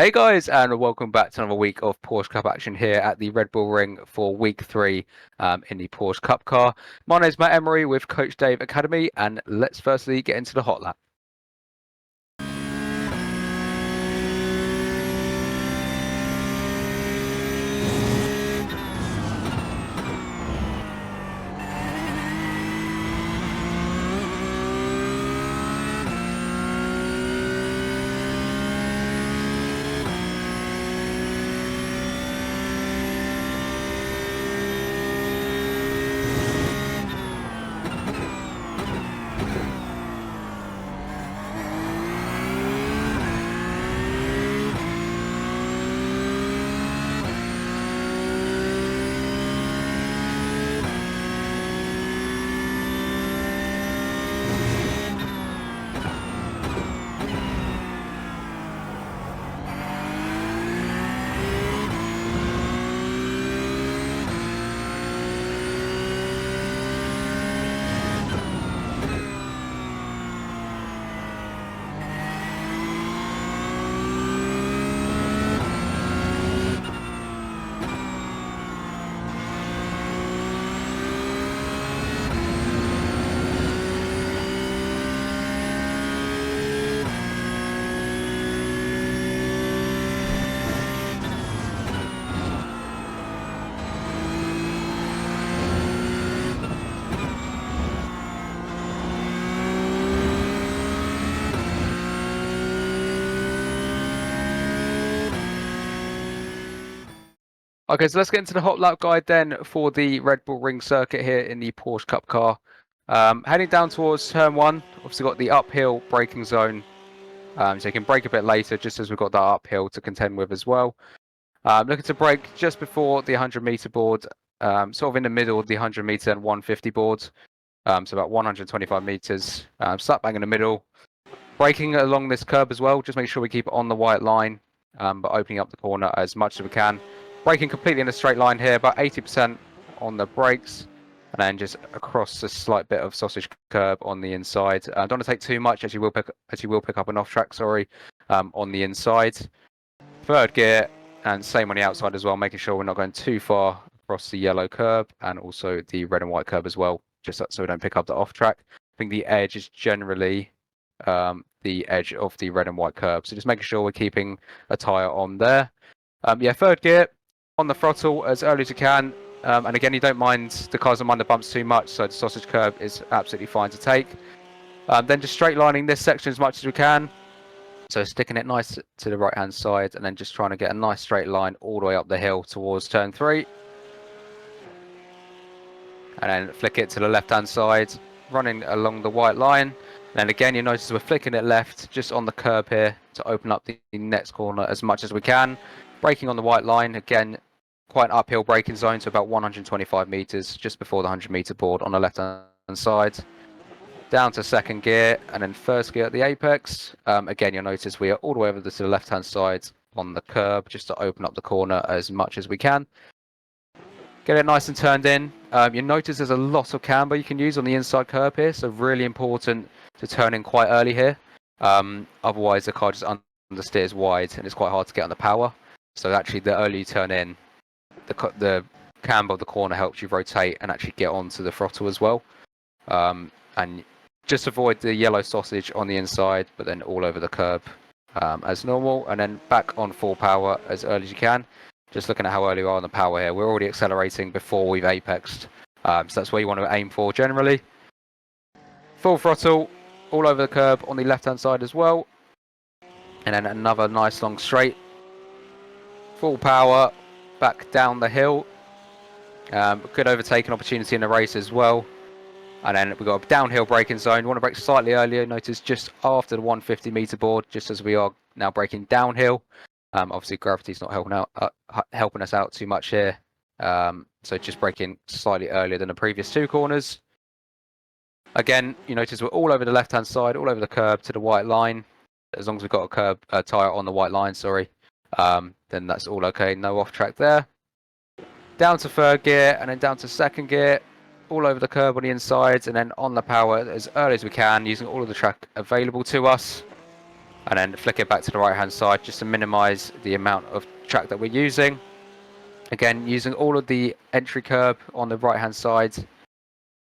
Hey guys, and welcome back to another week of Porsche Cup action here at the Red Bull Ring for week 3 in the Porsche Cup car. My name is Matt Emery with Coach Dave Academy, and let's firstly get into the hot lap. Okay, so let's get into the hot lap guide then for the Red Bull Ring circuit here in the Porsche Cup car. Heading down towards turn 1, obviously got the uphill braking zone, so you can brake a bit later just as we've got that uphill to contend with as well. Looking to brake just before the 100-meter board, sort of in the middle of the 100-meter and 150 boards, so about 125 meters, slap bang in the middle. Braking along this curb as well, just make sure we keep it on the white line, but opening up the corner as much as we can. Braking completely in a straight line here, about 80% on the brakes, and then just across a slight bit of sausage curb on the inside. Don't want to take too much, as you will pick up an off track, on the inside. Third gear, and same on the outside as well, making sure we're not going too far across the yellow curb and also the red and white curb as well, just so we don't pick up the off track. I think the edge is generally the edge of the red and white curb, so just making sure we're keeping a tyre on there. Third gear, on the throttle as early as you can, and again, you don't mind, the cars don't mind the bumps too much, so the sausage curb is absolutely fine to take. Then just straight lining this section as much as we can, so sticking it nice to the right hand side, and then just trying to get a nice straight line all the way up the hill towards turn 3, and then flick it to the left hand side, running along the white line. And again, you notice we're flicking it left just on the curb here to open up the next corner as much as we can. Braking on the white line, again, quite an uphill braking zone, so about 125 meters just before the 100-meter board on the left hand side. Down to second gear, and then first gear at the apex. Again, you'll notice we are all the way over to the left hand side on the curb just to open up the corner as much as we can. Get it nice and turned in. You notice there's a lot of camber you can use on the inside curb here, so really important to turn in quite early here. Otherwise, the car just understeers wide and it's quite hard to get on the power. So actually, the earlier you turn in, the camber of the corner helps you rotate and actually get onto the throttle as well. And just avoid the yellow sausage on the inside, but then all over the curb as normal, and then back on full power as early as you can. Just looking at how early we are on the power here, we're already accelerating before we've apexed, so that's where you want to aim for generally. Full throttle all over the curb on the left hand side as well, and then another nice long straight. Full power back down the hill. Good overtaking opportunity in the race as well. And then we've got a downhill braking zone. You want to brake slightly earlier. Notice just after the 150-meter board, just as we are now braking downhill. Obviously, gravity's not helping us out too much here. So just braking slightly earlier than the previous 2 corners. Again, you notice we're all over the left-hand side, all over the curb to the white line. As long as we've got a tyre on the white line, then that's all okay. No off track there. Down to third gear, and then down to second gear. All over the curb on the inside, and then on the power as early as we can, using all of the track available to us. and then flick it back to the right hand side just to minimize the amount of track that we're using. Again, using all of the entry curb on the right hand side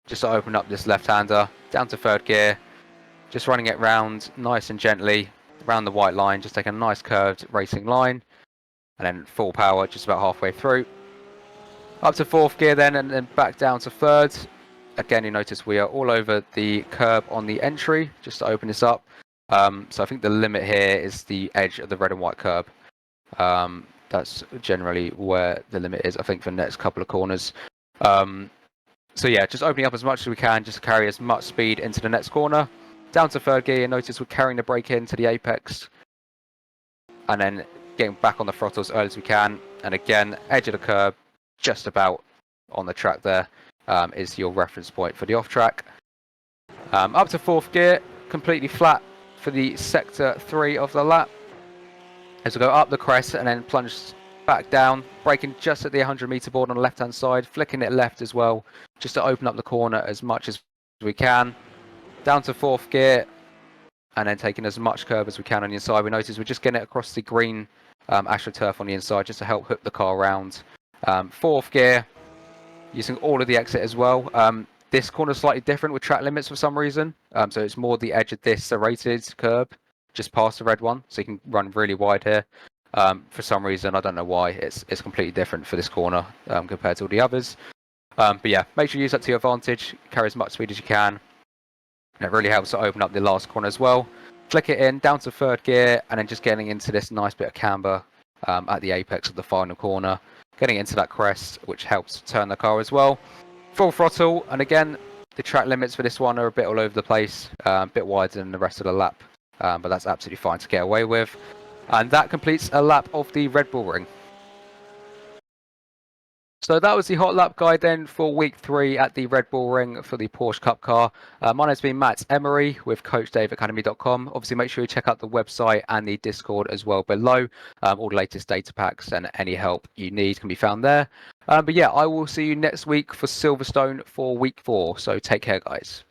just to open up this left-hander, down to third gear, just running it round nice and gently around the white line, just take a nice curved racing line, and then full power just about halfway through. Up to fourth gear then, and then back down to third. Again, you notice we are all over the curb on the entry, just to open this up. So I think the limit here is the edge of the red and white curb. That's generally where the limit is, I think, for the next couple of corners. So yeah, just opening up as much as we can, just to carry as much speed into the next corner. Down to third gear, notice we're carrying the brake into the apex. And then getting back on the throttle as early as we can. And again, edge of the curb, just about on the track there, is your reference point for the off track. Up to fourth gear, completely flat for the sector 3 of the lap. As we go up the crest and then plunge back down, braking just at the 100-meter board on the left-hand side, flicking it left as well, just to open up the corner as much as we can. Down to fourth gear, and then taking as much curb as we can on the inside. We notice we're just getting it across the green AstroTurf on the inside, just to help hook the car around. Fourth gear, using all of the exit as well. This corner is slightly different with track limits for some reason, so it's more the edge of this serrated curb, just past the red one, so you can run really wide here. For some reason, I don't know why, it's completely different for this corner compared to all the others. But yeah, make sure you use that to your advantage, carry as much speed as you can. And it really helps to open up the last corner as well. Flick it in, down to third gear, and then just getting into this nice bit of camber at the apex of the final corner. Getting into that crest, which helps turn the car as well. Full throttle, and again, the track limits for this one are a bit all over the place, a bit wider than the rest of the lap. But that's absolutely fine to get away with. And that completes a lap of the Red Bull Ring. So that was the hot lap guide then for week 3 at the Red Bull Ring for the Porsche Cup car. My name's been Matt Emery with CoachDaveAcademy.com. Obviously, make sure you check out the website and the Discord as well below. All the latest data packs and any help you need can be found there. But yeah, I will see you next week for Silverstone for week 4. So take care, guys.